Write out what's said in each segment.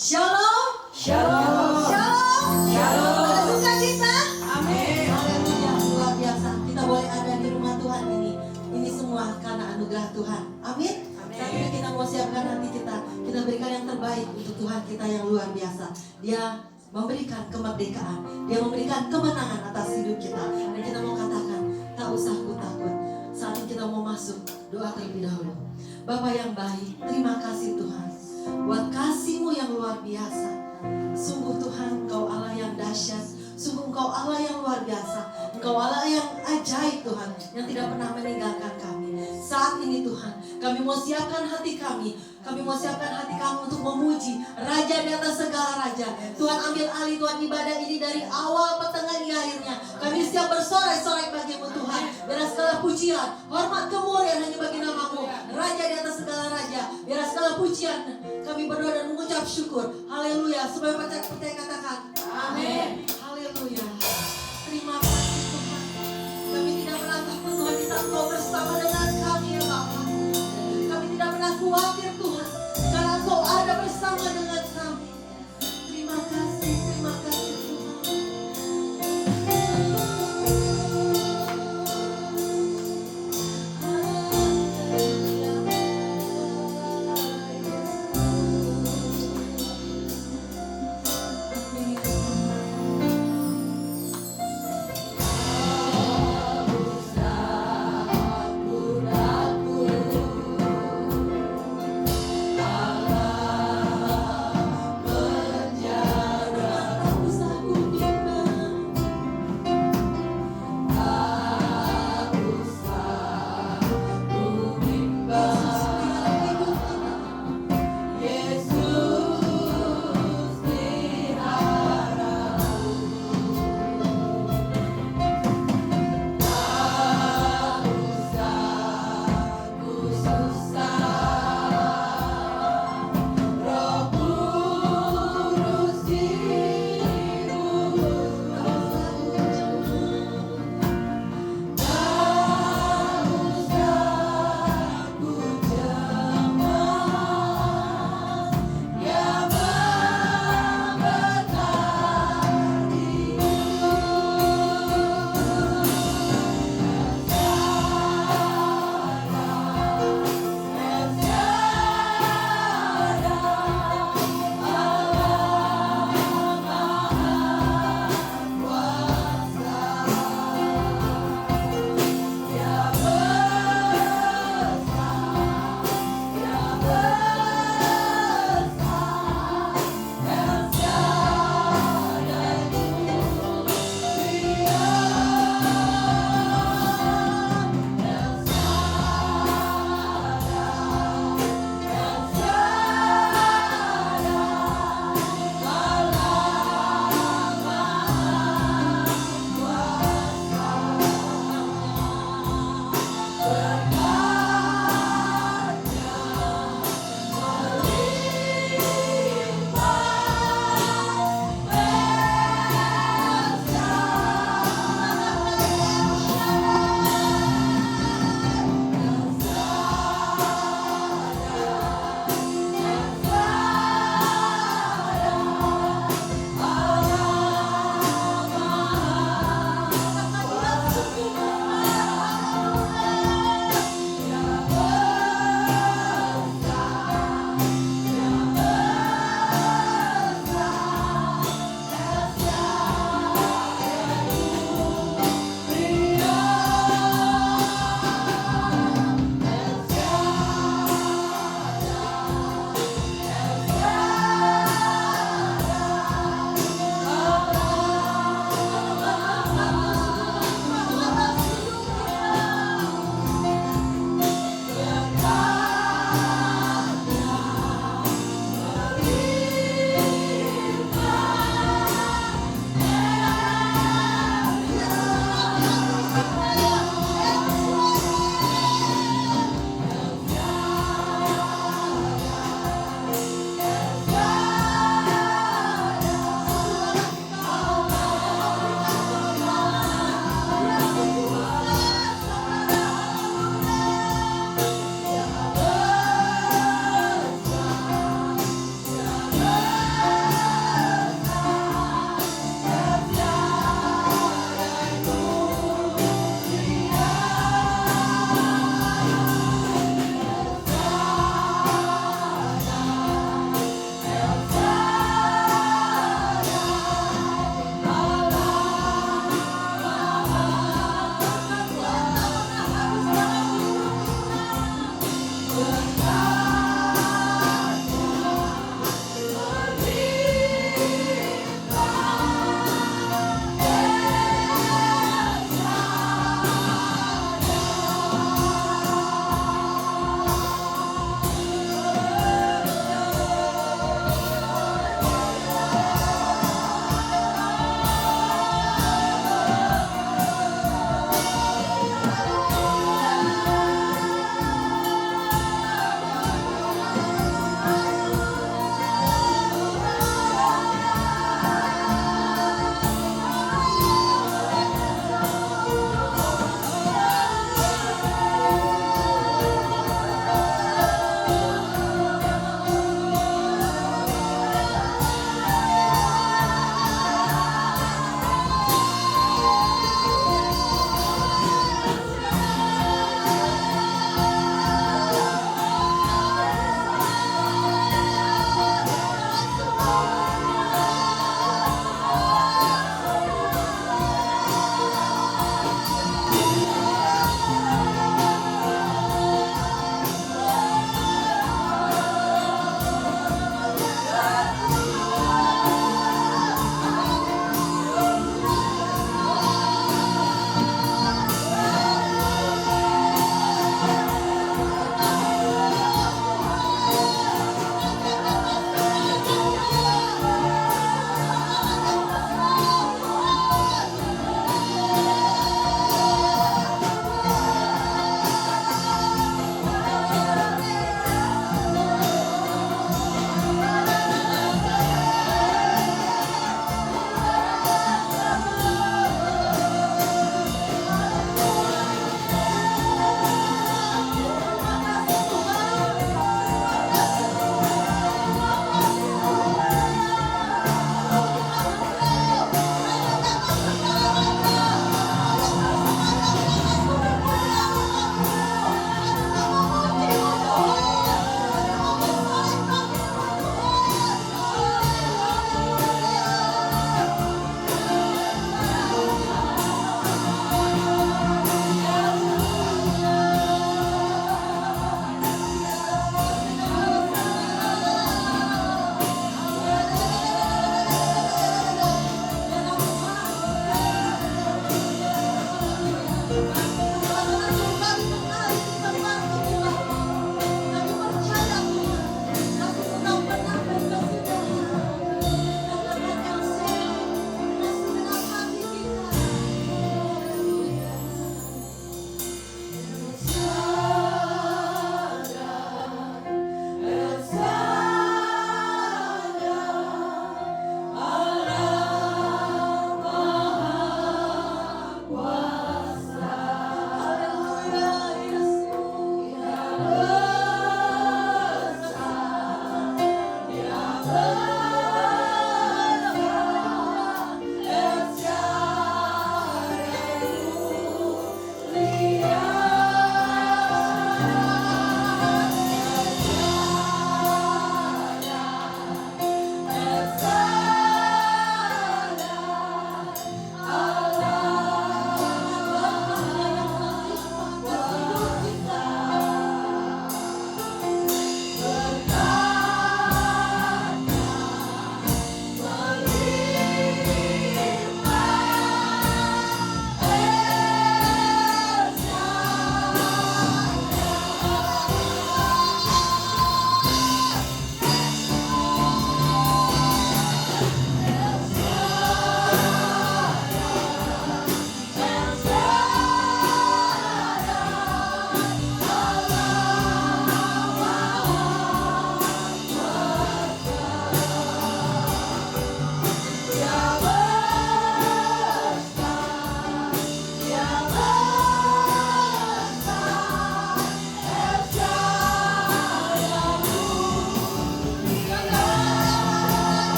Shalom. Shalom. Shalom. Shalom. Ada sukacita? Amin. Haleluya, luar biasa. Kita boleh ada di rumah Tuhan ini. Ini semua karena anugerah Tuhan. Amin. Amin. Saat ini kita mau siapkan hati kita. Kita berikan yang terbaik untuk Tuhan kita yang luar biasa. Dia memberikan kemerdekaan. Dia memberikan kemenangan atas hidup kita. Dan kita mau katakan, tak usah takut. Saat ini kita mau masuk doa terlebih dahulu. Bapa yang baik, terima kasih Tuhan buat kasih-Mu yang luar biasa. Sungguh Tuhan, Engkau Allah yang dahsyat. Sungguh Engkau Allah yang luar biasa. Engkau Allah yang ajaib Tuhan, yang tidak pernah meninggalkan kami. Saat ini Tuhan, kami mau siapkan hati kami. Kami mau siapkan hati kami untuk memuji Raja di atas segala Raja. Tuhan, ambil alih Tuhan ibadah ini dari awal, pertengahan, hingga akhirnya. Kami siap bersorak-sorai bagi-Mu Tuhan. Biar segala pujian, hormat, kemuliaan hanya bagi nama-Mu, Raja di atas segala Raja. Biar segala pujian, kami berdoa dan mengucap syukur. Haleluya. Supaya percaya katakan amin. Haleluya. Terima kasih Tuhan. Kami tidak pernah takut Tuhan di saat Kau bersama dengan kami ya Bapa. Kami tidak pernah khawatir Tuhan, karena Kau ada bersama dengan kami. Terima kasih Tuhan.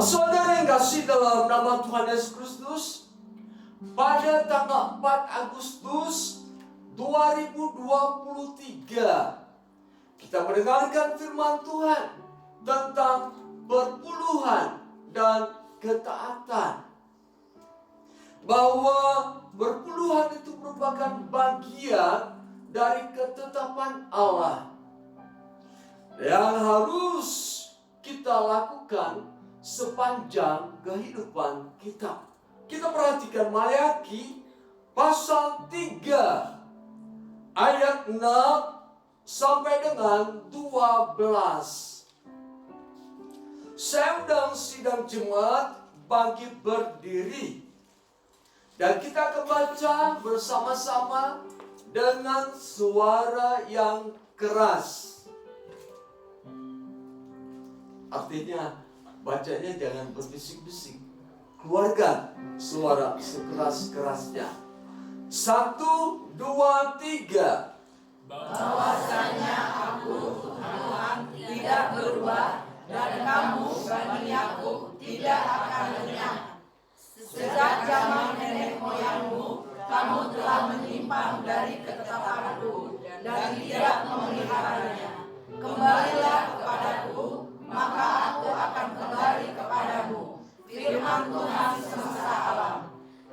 Saudara yang kasih dalam nama Tuhan Yesus Kristus, pada tanggal 4 Agustus 2023 kita mendengarkan firman Tuhan tentang perpuluhan dan ketaatan. Bahwa perpuluhan itu merupakan bagian dari ketetapan Allah yang harus kita lakukan sepanjang kehidupan kita. Kita perhatikan Maleakhi pasal 3 ayat 6 sampai dengan 12. Saya undang sidang jemaat bagi berdiri, dan kita akan baca bersama-sama dengan suara yang keras. Artinya bacanya jangan berbisik-bisik, keluarkan suara sekeras-kerasnya. 1, 2, 3. Bahwasanya aku Tuhan tidak berubah, dan kamu Bani Yakub tidak akan lenyap. Sejak zaman nenek moyangmu, kamu telah menyimpang dari ketetapanku dan tidak memeliharanya. Kembalilah kepadaku, maka aku akan kembali kepadamu, firman Tuhan semesta alam.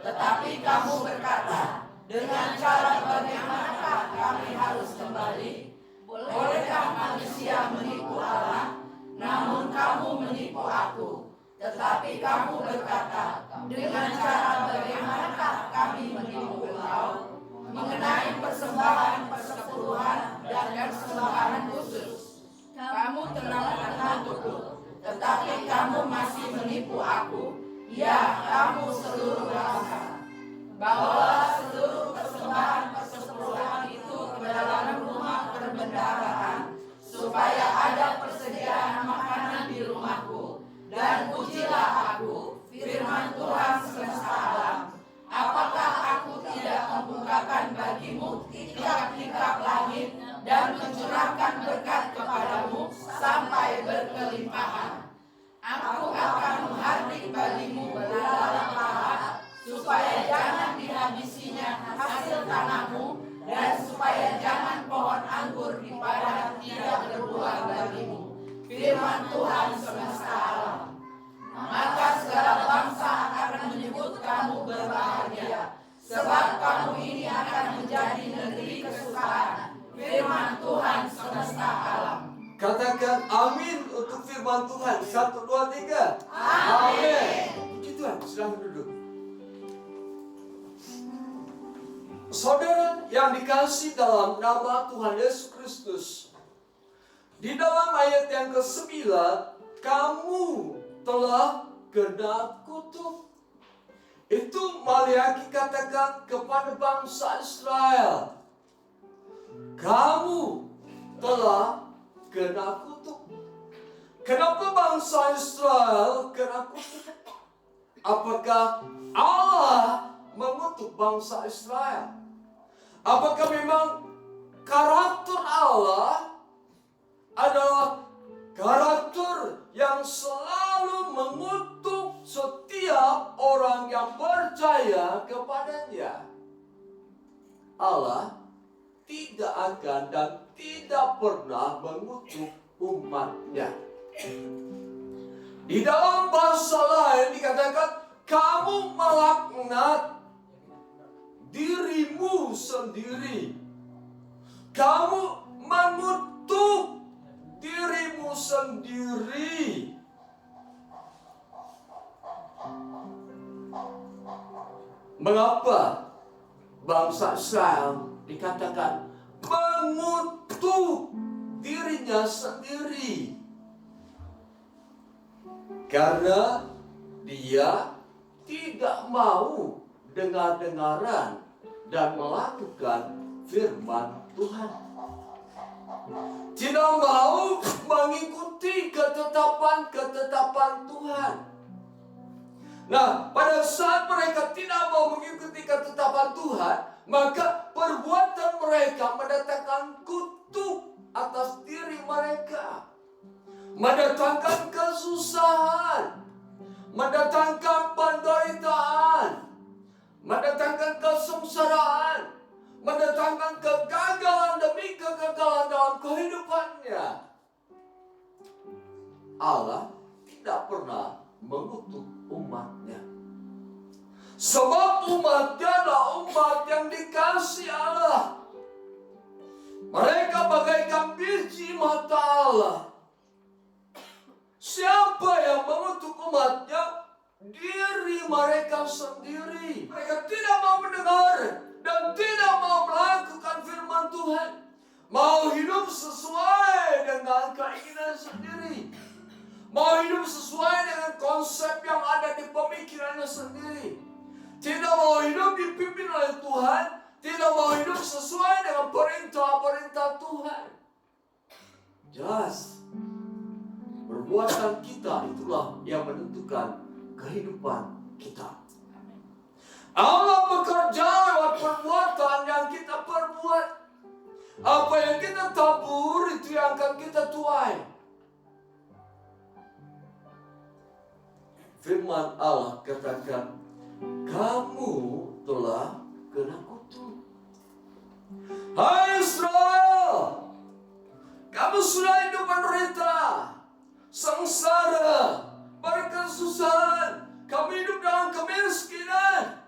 Tetapi kamu berkata, dengan cara bagaimanakah kami harus kembali? Bolehkah manusia menipu Allah? Namun kamu menipu aku. Tetapi kamu berkata, dengan cara bagaimanakah kami menipu engkau? Mengenai persembahan persepuluhan dan persembahan khusus, kamu telah mengaturku, tetapi kamu masih menipu aku. Ya, kamu seluruh bangsa. Bawalah seluruh persembahan persepuluhan itu ke dalam rumah perbendaharaan, supaya ada persediaan makanan di rumahku. Dan pujilah aku, firman Tuhan semesta alam. Apakah aku tidak membukakan bagimu tikap-tikap langit dan mencurahkan berkat kepadamu sampai berkelimpahan? Aku akan menghardik bagimu belalang lahat, supaya jangan dihabisinya hasil tanahmu, dan supaya jangan pohon anggur di padang tidak berbuah bagimu. Firman Tuhan semesta alam. Maka segala bangsa akan menyebut kamu berbahagia, sebab kamu ini akan menjadi negeri kesukaan. Firman Tuhan semesta alam. Katakan amin untuk firman Tuhan. 1, 2, 3. Amin. Puji Tuhan, silahkan duduk. Saudara yang dikasih dalam nama Tuhan Yesus Kristus, di dalam ayat yang ke-9, kamu telah kena kutuk. Itu Maleakhi katakan kepada bangsa Israel, kamu telah kena kutuk. Kenapa bangsa Israel kena kutuk? Apakah Allah mengutuk bangsa Israel? Apakah memang karakter Allah adalah karakter yang selalu mengutuk setiap orang yang percaya kepadanya? Allah tidak akan dan tidak pernah mengutuk umatnya. Di dalam bahasa lain dikatakan, kamu melaknat dirimu sendiri. Kamu mengutuk dirimu sendiri. Mengapa bangsa Israel dikatakan mengutuk dirinya sendiri? Karena dia tidak mau dengar-dengaran dan melakukan firman Tuhan. Tidak mau mengikuti ketetapan-ketetapan Tuhan. Nah, pada saat mereka tidak mau mengikuti ketetapan Tuhan, maka perbuatan mereka mendatangkan kutuk atas diri mereka, mendatangkan kesusahan, mendatangkan penderitaan, mendatangkan kesengsaraan, mendatangkan kegagalan demi kegagalan dalam kehidupannya. Allah tidak pernah mengutuk umatnya. Sebab umatnya adalah umat yang dikasihi Allah. Mereka bagaikan biji mata Allah. Siapa yang mengutuk umatnya? Diri mereka sendiri. Mereka tidak mau mendengar dan tidak mau melakukan firman Tuhan. Mau hidup sesuai dengan keinginan sendiri. Mau hidup sesuai dengan konsep yang ada di pemikirannya sendiri. Tidak mau hidup dipimpin oleh Tuhan. Tidak mau hidup sesuai dengan perintah-perintah Tuhan. Jelas, perbuatan kita itulah yang menentukan kehidupan kita. Allah bekerja lewat perbuatan yang kita perbuat. Apa yang kita tabur itu yang akan kita tuai. Firman Allah katakan, kamu telah kena kutuk. Hai Israel, kamu sudah hidup menderita, sengsara, berkesusahan, kamu hidup dalam kemiskinan.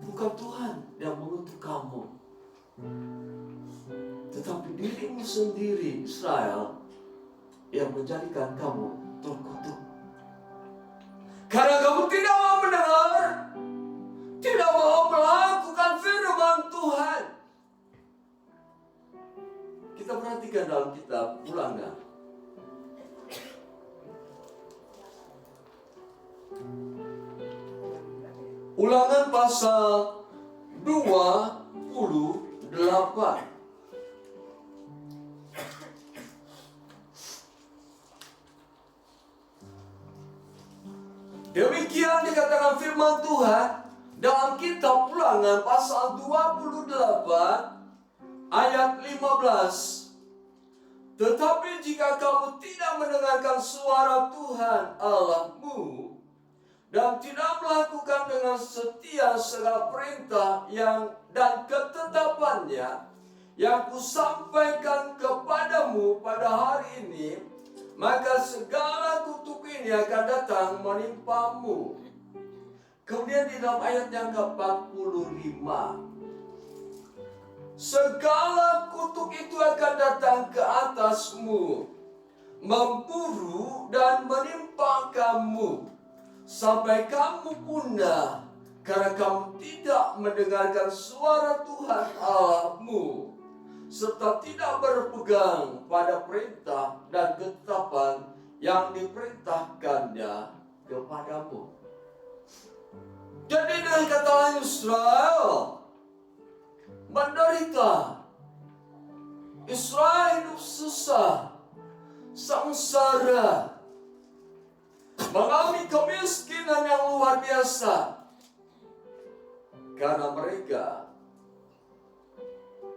Bukan Tuhan yang mengutuk kamu, tetapi dirimu sendiri, Israel, yang menjadikan kamu terkutuk. Karena kamu tidak mau mendengar, tidak mau melakukan firman Tuhan. Kita perhatikan dalam kitab Ulangan. Ulangan pasal 28. Demikian dikatakan firman Tuhan dalam kitab Ulangan pasal 28 ayat 15. Tetapi jika kamu tidak mendengarkan suara Tuhan Allahmu dan tidak melakukan dengan setia segala perintah dan ketetapannya yang kusampaikan kepadamu pada hari ini, maka segala kutuk ini akan datang menimpamu. Kemudian di dalam ayat yang ke-45, segala kutuk itu akan datang ke atasmu, memburu dan menimpa kamu, sampai kamu punah, karena kamu tidak mendengarkan suara Tuhan Allahmu, serta tidak berpegang pada perintah dan ketetapan yang diperintahkannya kepadamu. Jadi dengan kata lain, Israel menderita. Israel hidup susah, sengsara, mengalami kemiskinan yang luar biasa, karena mereka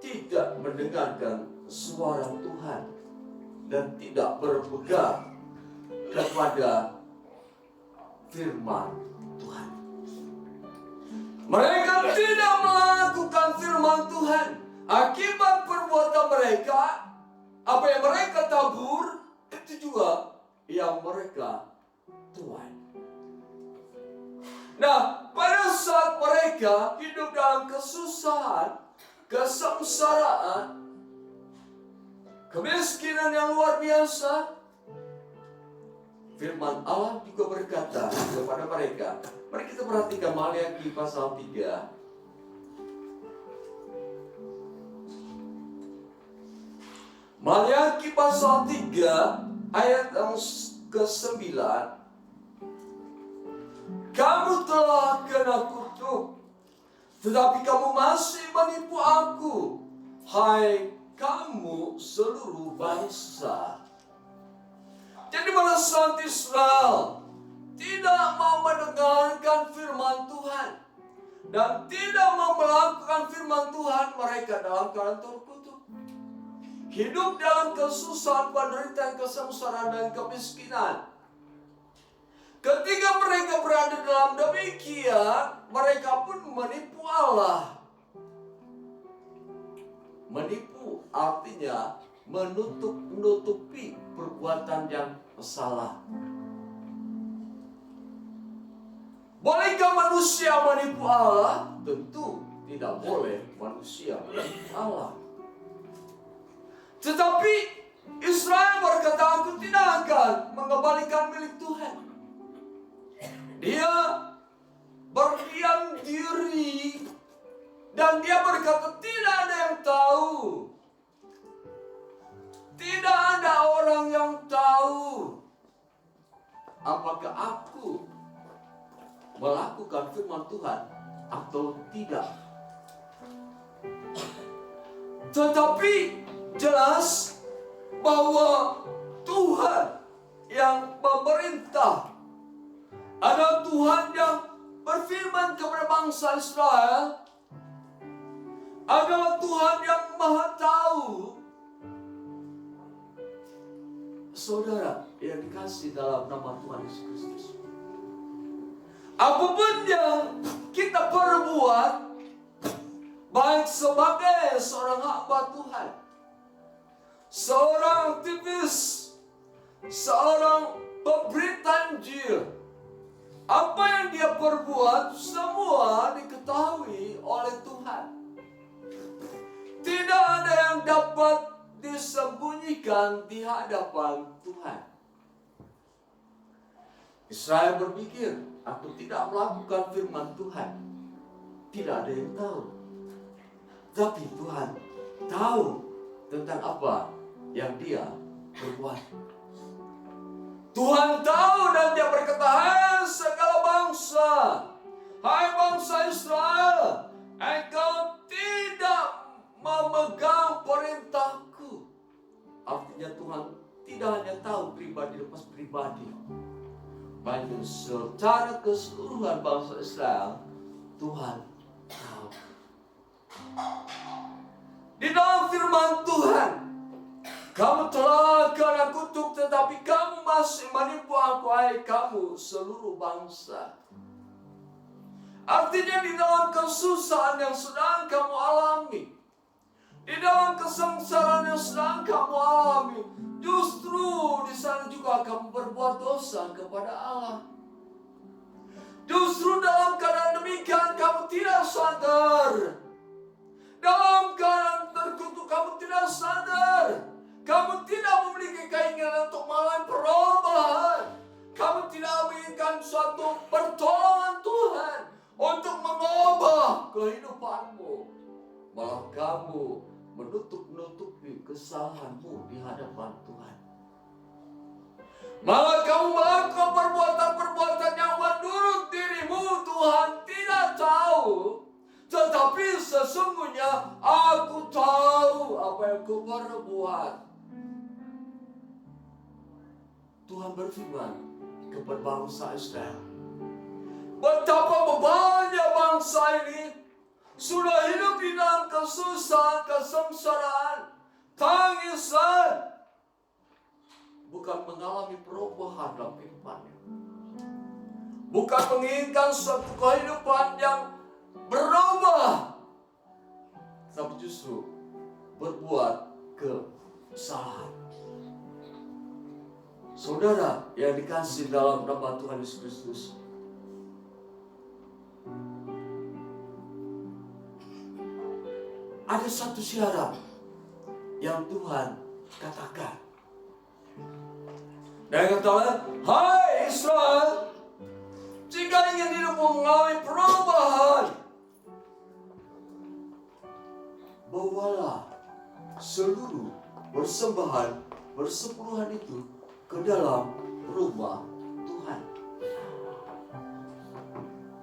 tidak mendengarkan suara Tuhan dan tidak berpegang kepada firman Tuhan. Mereka tidak melakukan firman Tuhan. Akibat perbuatan mereka, apa yang mereka tabur, itu juga yang mereka tuai. Nah, pada saat mereka hidup dalam kesusahan, kesengsaraan, kemiskinan yang luar biasa, firman Allah juga berkata kepada mereka. Mari kita perhatikan Maliaki pasal 3. Maliaki pasal 3 ayat yang ke-9. Kamu telah kena kutuk, tetapi kamu masih menipu aku, hai kamu seluruh bangsa. Jadi pada saat Israel tidak mau mendengarkan firman Tuhan dan tidak mau melakukan firman Tuhan, mereka dalam keadaan terkutuk. hidup dalam kesusahan, penderitaan, kesengsaraan, dan kemiskinan. Ketika mereka berada dalam demikian, mereka pun menipu Allah. Menipu artinya menutupi perbuatan yang salah. Bolehkah manusia menipu Allah? Tentu tidak boleh manusia menipu Allah. Tetapi Israel berkata, aku tidak akan mengembalikan milik Tuhan. Dia berdiam diri dan dia berkata, tidak ada yang tahu. Tidak ada orang yang tahu apakah aku melakukan firman Tuhan atau tidak. Tetapi jelas bahwa Tuhan yang memerintah adalah Tuhan yang berfirman kepada bangsa Israel, adalah Tuhan yang maha tahu. Saudara yang dikasih dalam nama Tuhan Yesus Kristus, apapun yang kita perbuat, baik sebagai seorang hamba Tuhan, seorang aktivis, seorang pemberita Injil, apa yang dia perbuat semua diketahui oleh Tuhan. Tidak ada yang dapat disembunyikan di hadapan Tuhan. Israel berpikir, aku tidak melakukan firman Tuhan. Tidak ada yang tahu. Tapi Tuhan tahu tentang apa yang dia perbuat. Tuhan tahu dan dia berkata, hai segala bangsa, hai bangsa Israel, engkau tidak memegang perintahku. Artinya Tuhan tidak hanya tahu pribadi lepas pribadi, bahkan secara keseluruhan bangsa Israel, Tuhan tahu. Di dalam firman Tuhan, kamu telah kena kutuk, tetapi kamu masih menipu aku, hai kamu seluruh bangsa. Artinya di dalam kesusahan yang sedang kamu alami, di dalam kesengsaraan yang sedang kamu alami, justru di sana juga kamu berbuat dosa kepada Allah. Justru dalam keadaan demikian kamu tidak sadar. Dalam keadaan terkutuk kamu tidak sadar. Kamu tidak memiliki keinginan untuk melakukan perubahan. Kamu tidak menginginkan suatu pertolongan Tuhan untuk mengubah kehidupanmu. Malah kamu menutupi kesalahanmu di hadapan Tuhan. Malah kamu melakukan perbuatan-perbuatan yang menurut dirimu Tuhan tidak tahu. Tetapi sesungguhnya aku tahu apa yang kau perbuat. Tuhan berfirman kepada bangsa Israel, betapa bebannya bangsa ini sudah hidup di dalam kesusahan, kesengsaraan, tangisan, bukan mengalami perubahan dalam kehidupannya, bukan menginginkan suatu kehidupan yang berubah, tapi justru berbuat kesalahan. Saudara yang dikasih dalam nama Tuhan Yesus Kristus, ada satu syarat yang Tuhan katakan. Dan katakan, hai Israel, jika ingin hidupmu mengalami perubahan, bawalah seluruh persembahan persepuluhan itu ke dalam rumah Tuhan.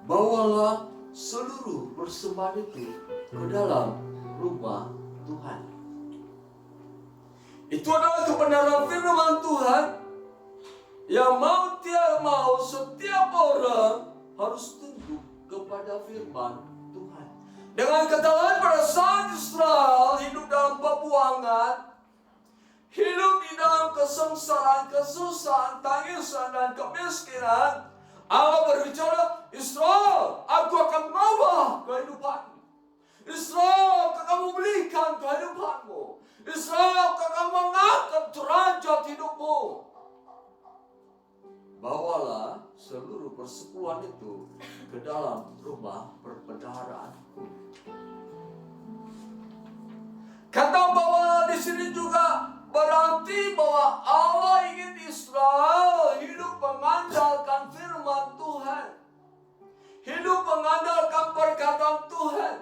Bawalah seluruh persembahan itu ke dalam rumah Tuhan. Itu adalah kebenaran firman Tuhan yang mau tidak mau setiap orang harus tunduk kepada firman Tuhan. Dengan kata lain, pada saat Israel hidup dalam pebuangan, hidup di dalam kesengsaraan, kesusahan, tangisan, dan kemiskinan, Allah berbicara, Israel, aku akan mengubah kehidupanmu. Israel, aku akan memulihkan kehidupanmu. Israel, aku akan mengangkat derajat hidupmu. Bawalah seluruh persepuluhan itu ke dalam rumah perbendaharaan. Kata bahwa di sini juga berarti bahwa Allah ingin Israel hidup mengandalkan firman Tuhan, hidup mengandalkan perkataan Tuhan,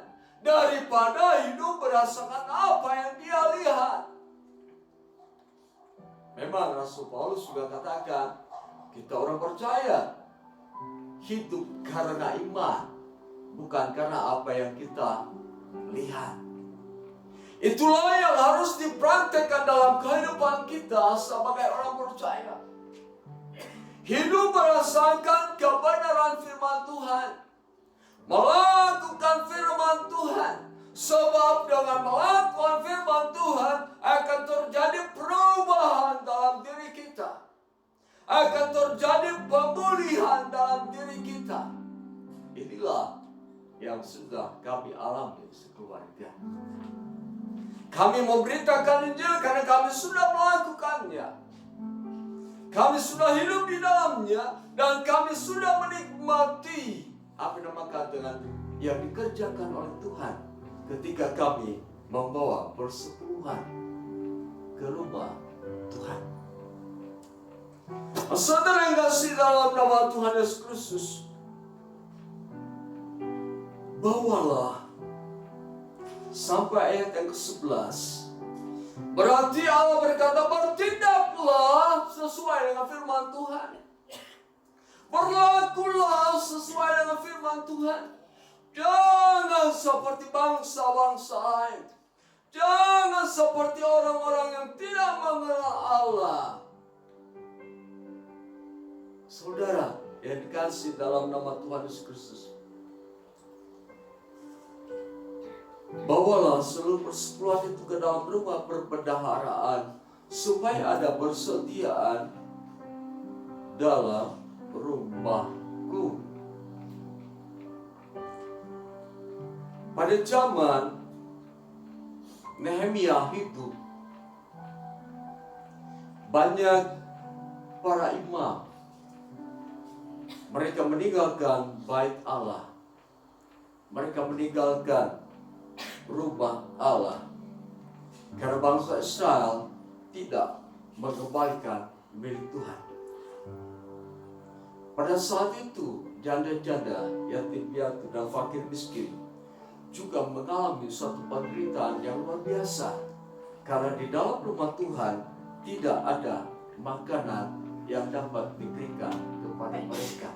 daripada hidup berdasarkan apa yang dia lihat. Memang Rasul Paulus juga katakan, kita orang percaya hidup karena iman, bukan karena apa yang kita lihat. Itulah yang harus dipraktekkan dalam kehidupan kita sebagai orang percaya. Hidup berdasarkan kebenaran firman Tuhan, melakukan firman Tuhan. Sebab dengan melakukan firman Tuhan akan terjadi perubahan dalam diri kita, akan terjadi pemulihan dalam diri kita. Inilah yang sudah kami alami sekeluarga. Kami memberitakan Injil karena kami sudah melakukannya. Kami sudah hidup di dalamnya dan kami sudah menikmati apa dinamakan dengan yang dikerjakan oleh Tuhan ketika kami membawa persepuluhan ke rumah Tuhan. Saudara yang kasih dalam nama Tuhan Yesus Kristus, bawalah sampai ayat yang ke-11. Berarti Allah berkata, bertindaklah sesuai dengan firman Tuhan, berlakulah sesuai dengan firman Tuhan. Jangan seperti bangsa-bangsa lain, jangan seperti orang-orang yang tidak mengenal Allah. Saudara yang dikasih dalam nama Tuhan Yesus Kristus, bawalah seluruh persepuluhan itu ke dalam rumah perbendaharaan, supaya ada persediaan dalam rumahku. Pada zaman Nehemia hidup, banyak para imam, mereka meninggalkan bait Allah, mereka meninggalkan rumah Allah, karena bangsa Israel tidak mengembalikan milik Tuhan. Pada saat itu, janda-janda, yatim piatu, dan fakir miskin juga mengalami suatu penderitaan yang luar biasa, karena di dalam rumah Tuhan tidak ada makanan yang dapat diberikan kepada mereka.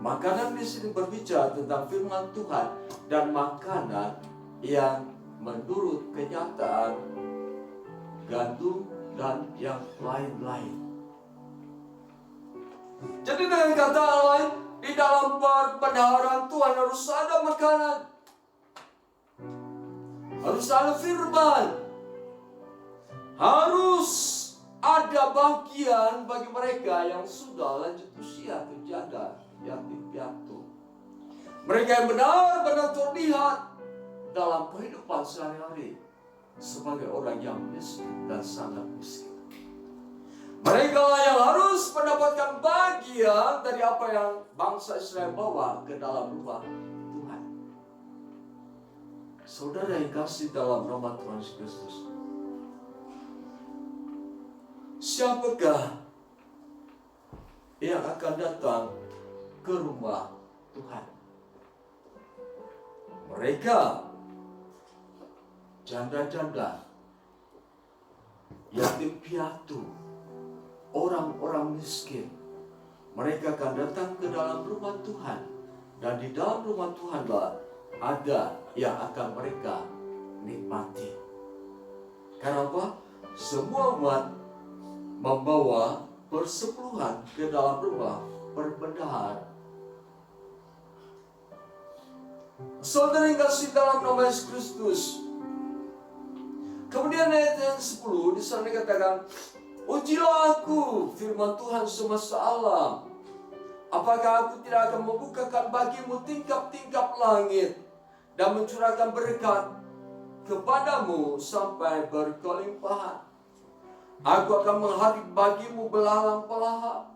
Makanan di sini berbicara tentang firman Tuhan dan makanan yang menurut kenyataan gandum dan yang lain-lain. Jadi dengan kata lain, di dalam perbendaharaan Tuhan harus ada makanan, harus ada firman, harus ada bagian bagi mereka yang sudah lanjut usia atau janda, yatim piatu. Mereka yang benar-benar terlihat dalam kehidupan sehari-hari sebagai orang yang miskin dan sangat miskin. Mereka yang harus mendapatkan bagian dari apa yang bangsa Israel bawa ke dalam rumah Tuhan. Saudara yang kasih dalam nama Tuhan Yesus Kristus, siapakah yang akan datang ke rumah Tuhan? Mereka janda-janda, yatim piatu, orang-orang miskin. Mereka akan datang ke dalam rumah Tuhan, dan di dalam rumah Tuhanlah ada yang akan mereka nikmati. Karena apa? Semua umat membawa persepuluhan ke dalam rumah perbendaharaan. Saudara yang kasih dalam nama Yesus Kristus, kemudian ayat yang 10 di sana dikatakan, ujilah aku, firman Tuhan semesta alam. Apakah aku tidak akan membukakan bagimu tingkap-tingkap langit dan mencurahkan berkat kepadamu sampai berkelimpahan. Aku akan menghadik bagimu belalang pelahap,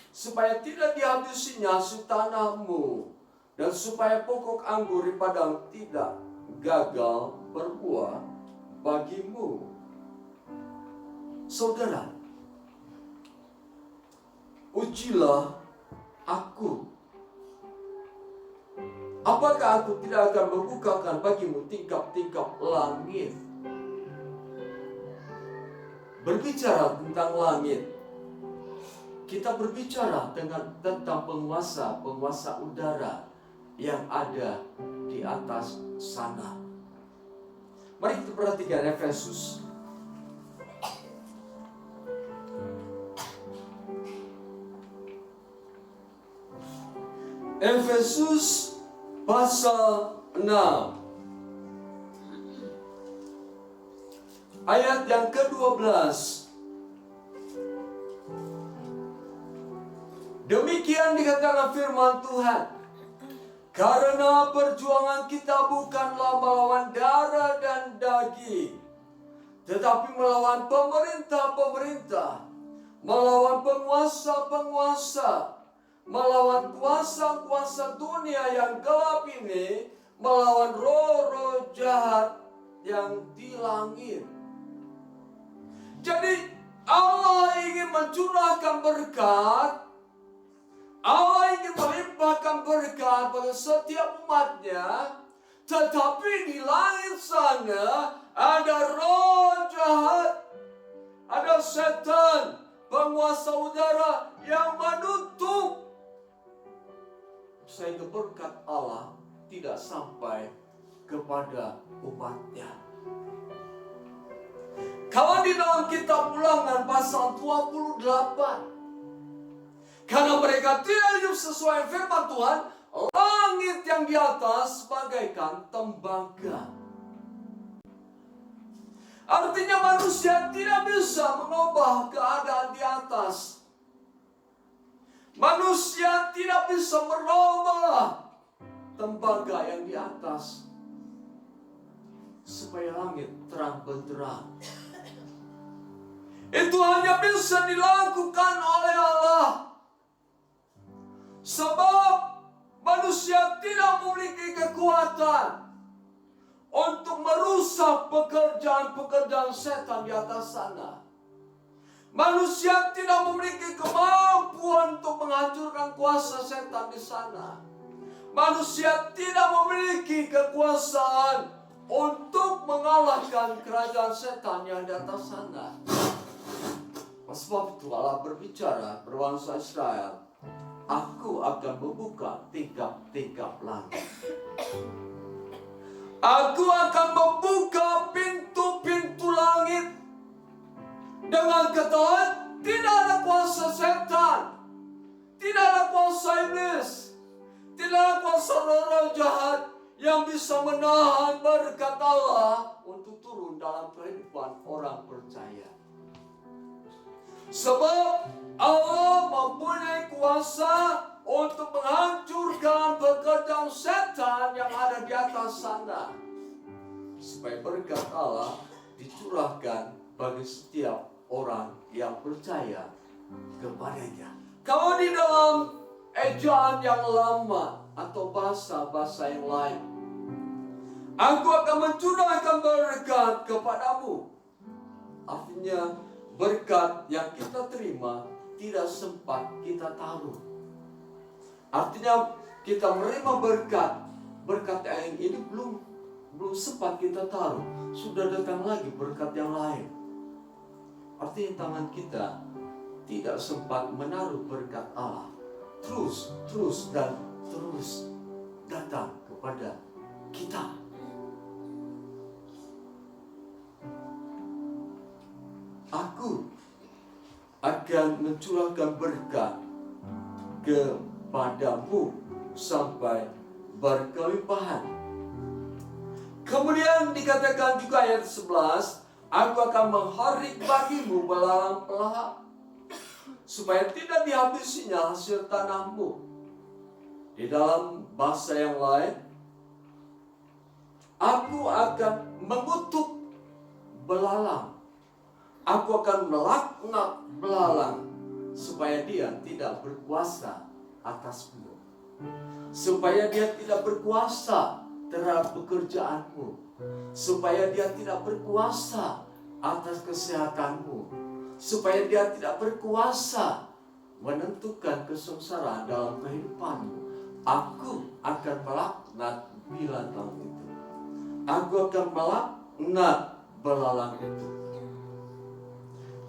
supaya tidak dihabisinya hasil tanahmu, dan supaya pokok anggur di padang tidak gagal berbuah bagimu. Saudara, ujilah aku. Apakah aku tidak akan membukakan bagimu tingkap-tingkap langit? Berbicara tentang langit, kita berbicara tentang penguasa udara yang ada di atas sana. Mari kita perhatikan Efesus. Efesus pasal 6 ayat yang ke-12. Demikian dikatakan firman Tuhan, karena perjuangan kita bukanlah melawan darah dan daging, tetapi melawan pemerintah-pemerintah, melawan penguasa-penguasa, melawan kuasa-kuasa dunia yang gelap ini, melawan roh-roh jahat yang di langit. Jadi Allah ingin mencurahkan berkat, Allah ingin melimpahkan berkat pada setiap umatnya, tetapi di langit sana ada roh jahat, ada setan, penguasa udara yang menutup sehingga berkat Allah tidak sampai kepada umatnya. Kalau di dalam kitab Ulangan pasal 28, karena mereka tidak hidup sesuai firman Tuhan, langit yang di atas bagaikan tembaga. Artinya manusia tidak bisa mengubah keadaan di atas. Manusia tidak bisa merubah tembaga yang di atas supaya langit terang benderang. Itu hanya bisa dilakukan oleh Allah. Sebab manusia tidak memiliki kekuatan untuk merusak pekerjaan-pekerjaan setan di atas sana. Manusia tidak memiliki kemampuan untuk menghancurkan kuasa setan di sana. Manusia tidak memiliki kekuasaan untuk mengalahkan kerajaan setan yang di atas sana. Sebab itu Allah berbicara berbangsa Israel, aku akan membuka tingkap-tingkap langit. Aku akan membuka pintu-pintu langit. Dengan kata lain, tidak ada kuasa setan, tidak ada kuasa iblis, tidak ada kuasa roh jahat yang bisa menahan berkat Allah untuk turun dalam kehidupan orang percaya. Sebab Allah mempunyai kuasa untuk menghancurkan pekerjaan setan yang ada di atas sana, supaya berkat Allah dicurahkan bagi setiap orang yang percaya kepadanya. Kalau di dalam ejaan yang lama atau bahasa-bahasa yang lain, aku akan mencurahkan berkat kepadamu. Artinya berkat yang kita terima tidak sempat kita taruh. Artinya kita menerima berkat yang ini belum sempat kita taruh, sudah datang lagi berkat yang lain. Artinya tangan kita tidak sempat menaruh berkat Allah. Terus datang kepada kita. Aku akan mencurahkan berkat kepadamu sampai berkelimpahan. Kemudian dikatakan juga ayat 11, aku Aku akan mengharik bagimu belalang pelahap, supaya tidak dihabisinya hasil tanahmu. Di dalam bahasa yang lain, aku akan mengutuk belalang. Aku akan melaknat belalang, supaya dia tidak berkuasa atasmu. Supaya dia tidak berkuasa terhadap pekerjaanmu. Supaya dia tidak berkuasa atas kesehatanmu. Supaya dia tidak berkuasa menentukan kesengsaraan dalam kehidupanmu. Aku akan melaknat belalang itu. Aku akan melaknat belalang itu.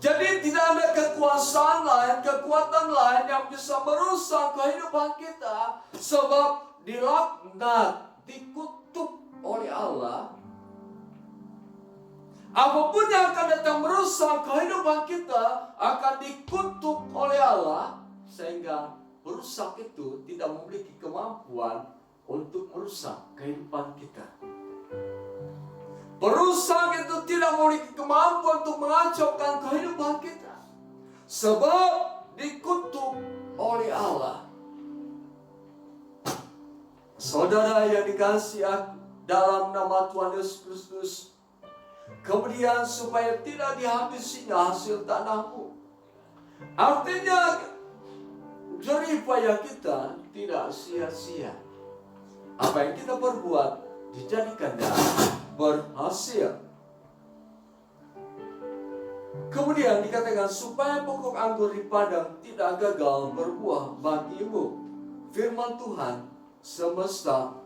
Jadi tidak ada kekuasaan lain, kekuatan lain yang bisa merusak kehidupan kita. Sebab dilaknat, dikutuk oleh Allah. Apapun yang akan datang merusak kehidupan kita akan dikutuk oleh Allah. Sehingga perusak itu tidak memiliki kemampuan untuk merusak kehidupan kita. Perusak itu tidak memiliki kemampuan untuk mengacaukan kehidupan kita. Sebab dikutuk oleh Allah. Saudara yang dikasihi dalam nama Tuhan Yesus Kristus, kemudian supaya tidak dihabisinya hasil tanahmu. Artinya jerih payah kita tidak sia-sia. Apa yang kita perbuat dijadikannya berhasil. Kemudian dikatakan supaya pokok anggur di padang tidak gagal berbuah bagimu. Firman Tuhan semesta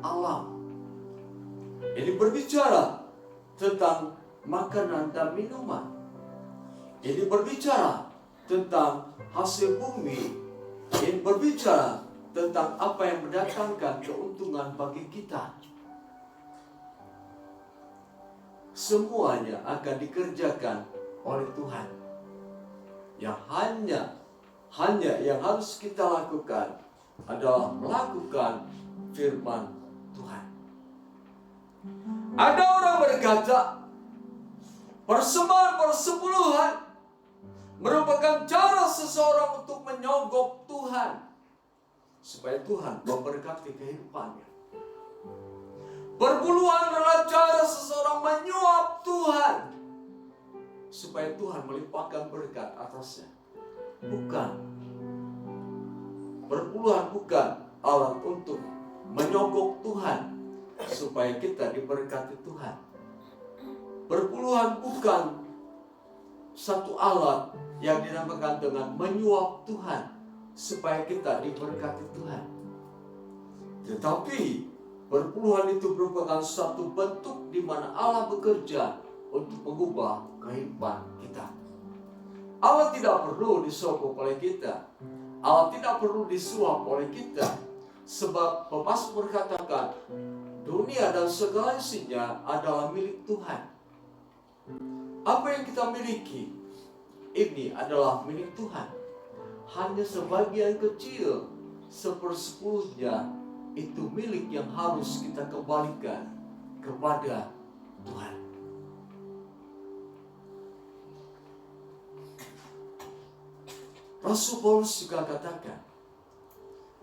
alam. Ini berbicara tentang makanan dan minuman. Ini berbicara tentang hasil bumi. Ini berbicara tentang apa yang mendatangkan keuntungan bagi kita. Semuanya akan dikerjakan oleh Tuhan. Yang hanya yang harus kita lakukan adalah melakukan firman Tuhan. Ada orang berkata, persembahan persepuluhan merupakan cara seseorang untuk menyogok Tuhan, supaya Tuhan memberkati kehidupannya. Perpuluhan adalah cara seseorang menyuap Tuhan, supaya Tuhan melimpahkan berkat atasnya. Bukan. Perpuluhan bukan alat untuk menyogok Tuhan, supaya kita diberkati Tuhan. Perpuluhan bukan satu alat yang dinamakan dengan menyuap Tuhan, supaya kita diberkati Tuhan. Tetapi perpuluhan itu merupakan suatu bentuk di mana Allah bekerja untuk mengubah kehidupan kita. Allah tidak perlu disogok oleh kita. Allah tidak perlu disuap oleh kita. Sebab pemazmur berkatakan, dunia dan segala isinya adalah milik Tuhan. Apa yang kita miliki, ini adalah milik Tuhan. Hanya sebagian kecil, 1/10-nya, itu milik yang harus kita kembalikan kepada Tuhan. Rasul Paulus juga katakan,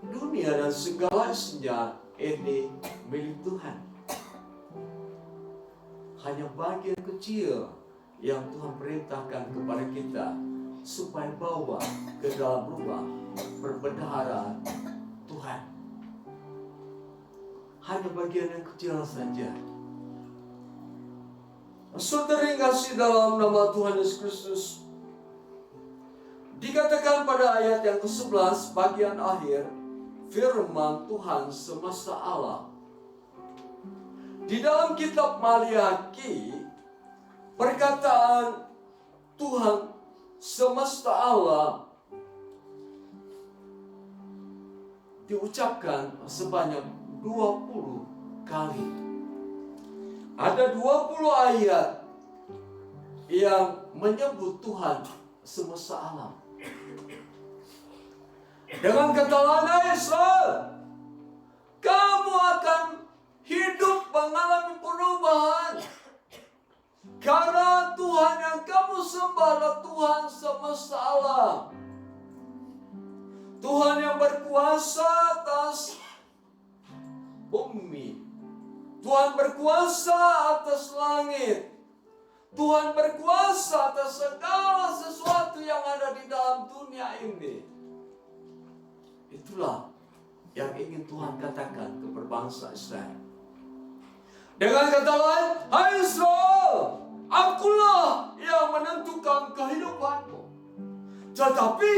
dunia dan segala isinya ini milik Tuhan. Hanya bagian kecil yang Tuhan perintahkan kepada kita supaya bawa ke dalam rumah perbendaharaan Tuhan. Hanya bagian yang kecil saja. Saudara yang kasih dalam nama Tuhan Yesus Kristus, dikatakan pada ayat yang ke-11 bagian akhir, firman Tuhan semesta alam. Di dalam kitab Maliaki, perkataan Tuhan semesta alam diucapkan sebanyak 20 kali. Ada 20 ayat yang menyebut Tuhan semesta alam. Dengan kata lain, Israel, kamu akan hidup mengalami perubahan. Karena Tuhan sembahlah Tuhan semesta alam. Tuhan yang berkuasa atas bumi. Tuhan berkuasa atas langit. Tuhan berkuasa atas segala sesuatu yang ada di dalam dunia ini. Itulah yang ingin Tuhan katakan kepada bangsa Israel. Dengan kata lain, hai Israel, akulah yang menentukan kehidupanmu. Tetapi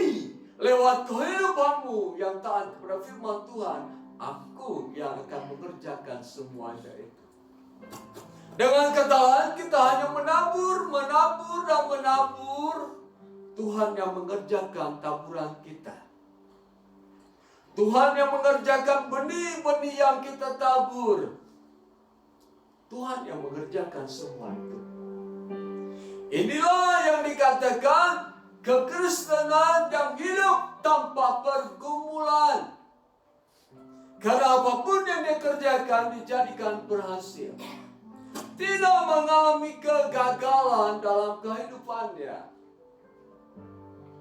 lewat kehidupanmu yang taat kepada firman Tuhan, aku yang akan mengerjakan semuanya itu. Dengan kata lain, kita hanya menabur, dan menabur. Tuhan yang mengerjakan taburan kita. Tuhan yang mengerjakan benih-benih yang kita tabur. Tuhan yang mengerjakan semua itu. Inilah yang dikatakan kekristenan yang hidup tanpa pergumulan. Karena apapun yang dia kerjakan dijadikan berhasil. Tidak mengalami kegagalan dalam kehidupannya.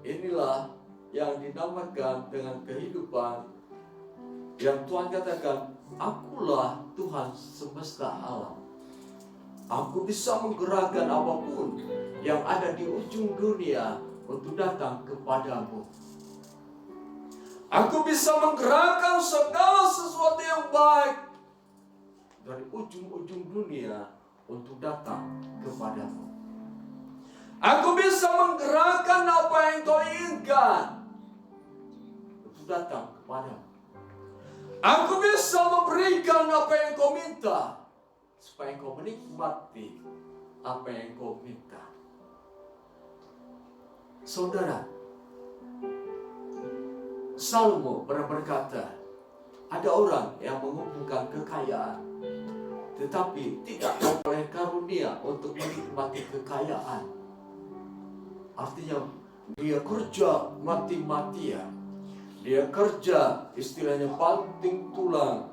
Inilah yang dinamakan dengan kehidupan yang Tuhan katakan, akulah Tuhan semesta alam. Aku bisa menggerakkan apapun yang ada di ujung dunia untuk datang kepadamu. Aku bisa menggerakkan segala sesuatu yang baik dari ujung-ujung dunia untuk datang kepadamu. Aku bisa menggerakkan apa yang kau inginkan untuk datang kepadamu. Aku bisa memberikan apa yang kau minta supaya kau menikmati apa yang kau minta. Saudara, Salomo pernah berkata, ada orang yang mengumpulkan kekayaan, tetapi tidak memperoleh karunia untuk menikmati kekayaan. Artinya dia kerja mati-matian. Dia kerja istilahnya banting tulang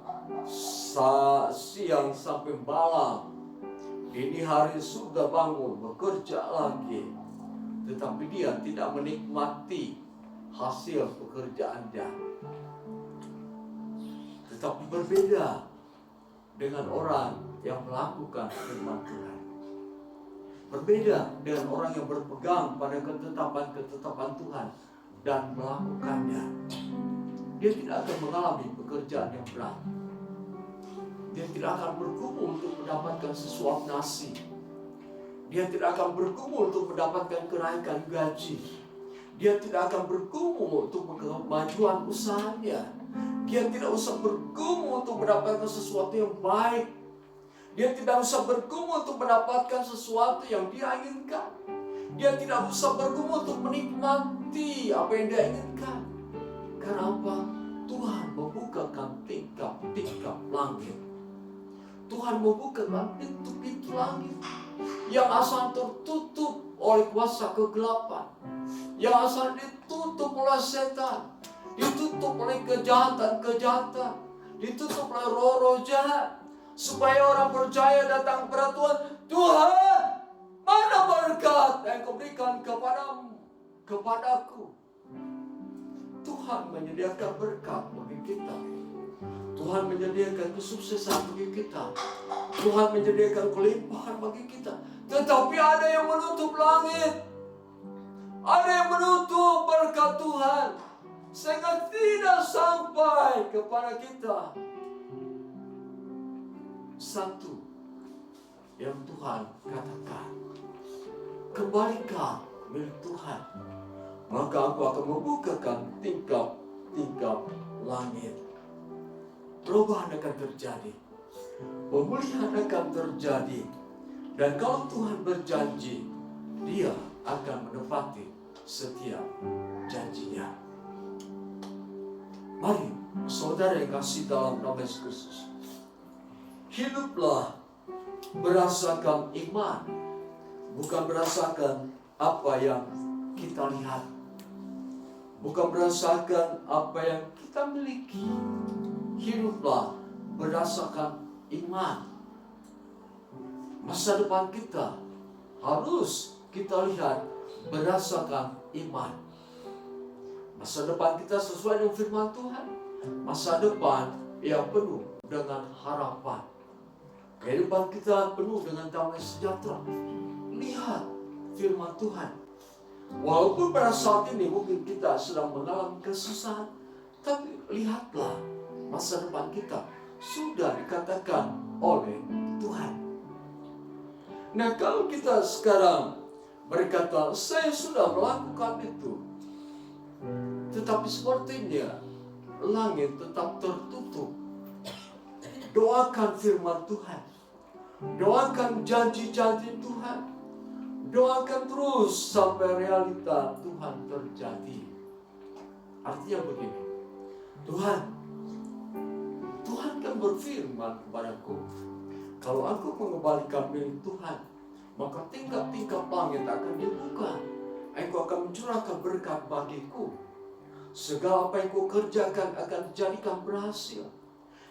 siang sampai malam. Ini hari sudah bangun bekerja lagi, tetapi dia tidak menikmati hasil pekerjaannya. Tetapi berbeda dengan orang yang melakukan firman Tuhan. Berbeda dengan orang yang berpegang pada ketetapan-ketetapan Tuhan dan melakukannya. Dia tidak akan mengalami pekerjaan yang berat. Dia tidak akan bergumul untuk mendapatkan sesuap nasi. Dia tidak akan bergumul untuk mendapatkan kenaikan gaji. Dia tidak akan bergumul untuk kemajuan usahanya. Dia tidak usah bergumul untuk mendapatkan sesuatu yang baik. Dia tidak usah bergumul untuk mendapatkan sesuatu yang dia inginkan. Dia tidak usah bergumul untuk menikmati apa yang dia inginkan. Karena apa? Tuhan membukakan tingkap-tingkap langit. Tuhan membukakan pintu-pintu langit yang asal tertutup oleh kuasa kegelapan, yang asal ditutup oleh setan, ditutup oleh kejahatan-kejahatan, ditutup oleh roh-roh jahat, supaya orang percaya datang kepada Tuhan. Tuhan, mana berkat yang kau berikan kepadaku? Tuhan menyediakan berkat bagi kita. Tuhan menyediakan kesuksesan bagi kita. Tuhan menyediakan kelimpahan bagi kita. Tetapi ada yang menutup langit. Ada yang menutup berkat Tuhan, sehingga tidak sampai kepada kita. Satu yang Tuhan katakan, kembalikan milik Tuhan, maka aku akan membukakan tingkap-tingkap langit. Perubahan akan terjadi, pemulihan akan terjadi, dan kalau Tuhan berjanji, Dia akan menepati setiap janjinya. Mari, saudara yang kasih dalam nama Yesus Kristus, hiduplah berdasarkan iman, bukan berdasarkan apa yang kita lihat, bukan berdasarkan apa yang kita miliki. Hiduplah berdasarkan iman. Masa depan kita harus kita lihat berdasarkan iman. Masa depan kita sesuai dengan firman Tuhan. Masa depan yang penuh dengan harapan. Kehidupan kita penuh dengan damai sejahtera. Lihat firman Tuhan. Walaupun pada saat ini mungkin kita sedang mengalami kesusahan, tapi lihatlah masa depan kita sudah dikatakan oleh Tuhan. Nah, kalau kita sekarang berkata, saya sudah melakukan itu, tetapi sepertinya langit tetap tertutup. Doakan firman Tuhan. Doakan janji-janji Tuhan. Doakan terus sampai realita Tuhan terjadi. Artinya begini, Tuhan kan berfirman kepadaku, kalau aku mengembalikan milik Tuhan, maka tingkap-tingkap langit akan dibuka. Engkau akan mencurahkan berkat bagiku. Segala apa yang kau kerjakan akan dijadikan berhasil.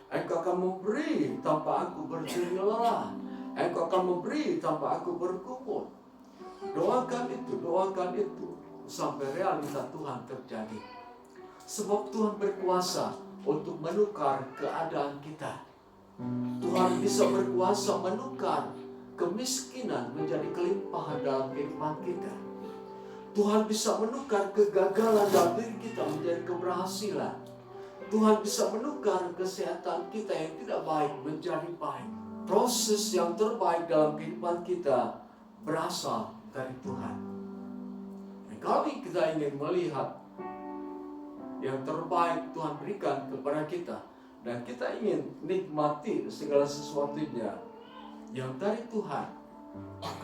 Engkau akan memberi tanpa aku berjerih lelah. Engkau akan memberi tanpa aku bergumul. Doakan itu sampai realita Tuhan terjadi. Sebab Tuhan berkuasa untuk menukar keadaan kita. Tuhan bisa berkuasa menukar kemiskinan menjadi kelimpahan dalam kehidupan kita. Tuhan bisa menukar kegagalan dalam diri kita menjadi keberhasilan. Tuhan bisa menukar kesehatan kita yang tidak baik menjadi baik. Proses yang terbaik dalam kehidupan kita berasal dari Tuhan. Dan kalau kita ingin melihat yang terbaik Tuhan berikan kepada kita, dan kita ingin nikmati segala sesuatunya yang dari Tuhan,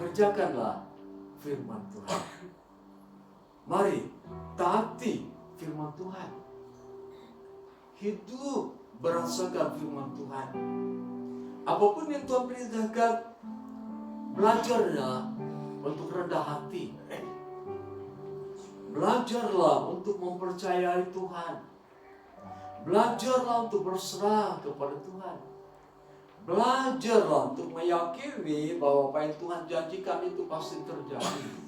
kerjakanlah firman Tuhan. Mari taati firman Tuhan. Hidup berdasarkan firman Tuhan. Apapun yang Tuhan perintahkan, belajarlah untuk rendah hati. Belajarlah untuk mempercayai Tuhan. Belajarlah untuk berserah kepada Tuhan. Belajarlah untuk meyakini bahwa apa yang Tuhan janjikan itu pasti terjadi.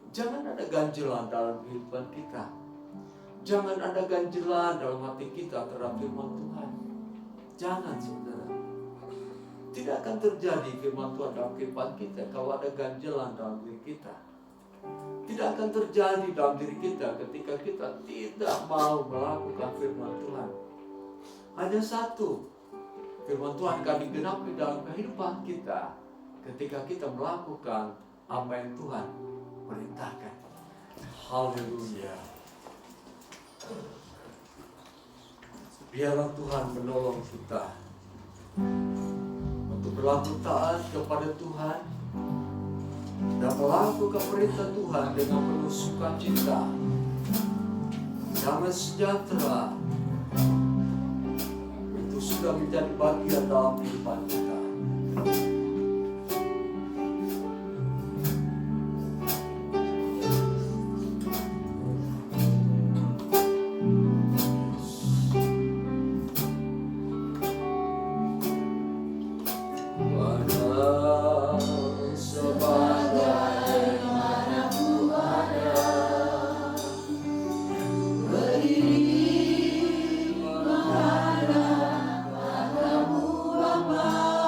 Jangan ada ganjilan dalam kehidupan kita. Jangan ada ganjilan dalam hati kita terhadap firman Tuhan. Jangan, saudara. Tidak akan terjadi firman Tuhan dalam kehidupan kita kalau ada ganjilan dalam diri kita. Tidak akan terjadi dalam diri kita ketika kita tidak mau melakukan firman Tuhan. Hanya satu, firman Tuhan akan digenapi dalam kehidupan kita ketika kita melakukan apa yang Tuhan perintahkan. Haleluya. Biarlah Tuhan menolong kita untuk berlaku taat kepada Tuhan dan melakukan perintah Tuhan dengan penuh sukacita, damai sejahtera. Itu sudah menjadi bagian dalam kehidupan kita. Bapa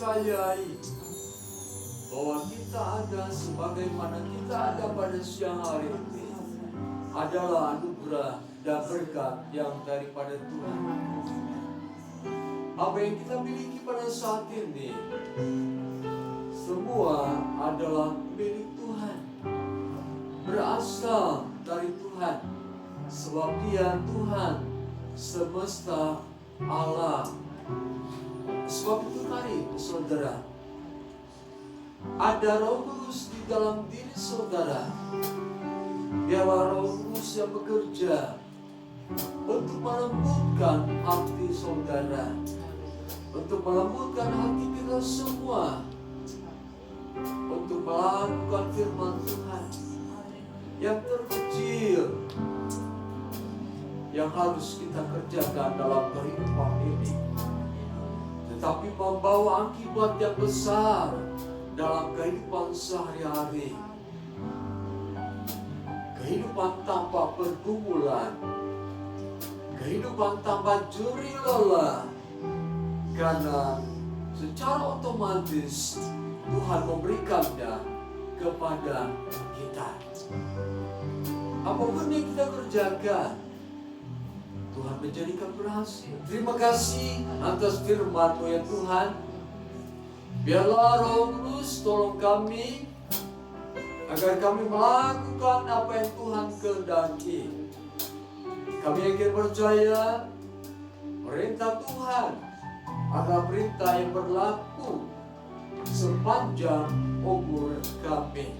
percayai bahwa kita ada sebagaimana kita ada pada siang hari ini adalah anugerah dan berkat yang daripada Tuhan. Apa yang kita miliki pada saat ini semua adalah milik Tuhan, berasal dari Tuhan, sebab Dia Tuhan semesta alam. Sebab itu mari saudara, ada Roh Kudus di dalam diri saudara. Biarlah Roh Kudus yang bekerja untuk melembutkan hati saudara, untuk melembutkan hati kita semua, untuk melakukan firman Tuhan yang terkecil yang harus kita kerjakan dalam kehidupan ini, tetapi membawa akibat yang besar dalam kehidupan sehari-hari. Kehidupan tanpa pergumulan, kehidupan tanpa jerih lelah, karena secara otomatis Tuhan memberikannya kepada kita. Apapun yang kita kerjakan, Tuhan menjadikan berhasil. Terima kasih atas firman-Mu ya Tuhan. Biarlah Roh Kudus tolong kami agar kami melakukan apa yang Tuhan kehendaki. Kami yakin percaya perintah Tuhan adalah perintah yang berlaku sepanjang umur kami.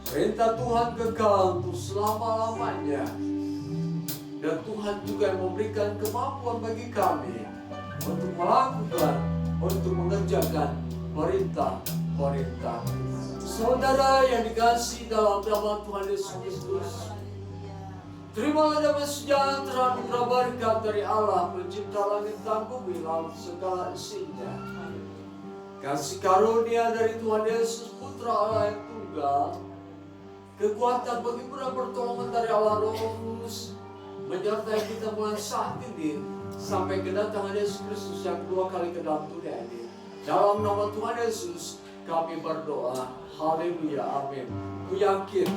Perintah Tuhan kekal untuk selama-lamanya. Dan Tuhan juga yang memberikan kemampuan bagi kami untuk melakukan, untuk mengerjakan perintah-perintah. Saudara yang dikasihi dalam nama Tuhan Yesus Kristus, terimalah damai sejahtera anugerah berkat dari Allah pencipta langit dan bumi laut segala isinya. Kasih karunia dari Tuhan Yesus Putra Allah yang tunggal, kekuatan penghiburan pertolongan dari Allah Roh Kudus menyertai kita mulai saat ini sampai kedatangan Yesus Kristus yang kedua kali ke dalam dunia ini. Dalam nama Tuhan Yesus kami berdoa. Haleluya, amin. Ku yakin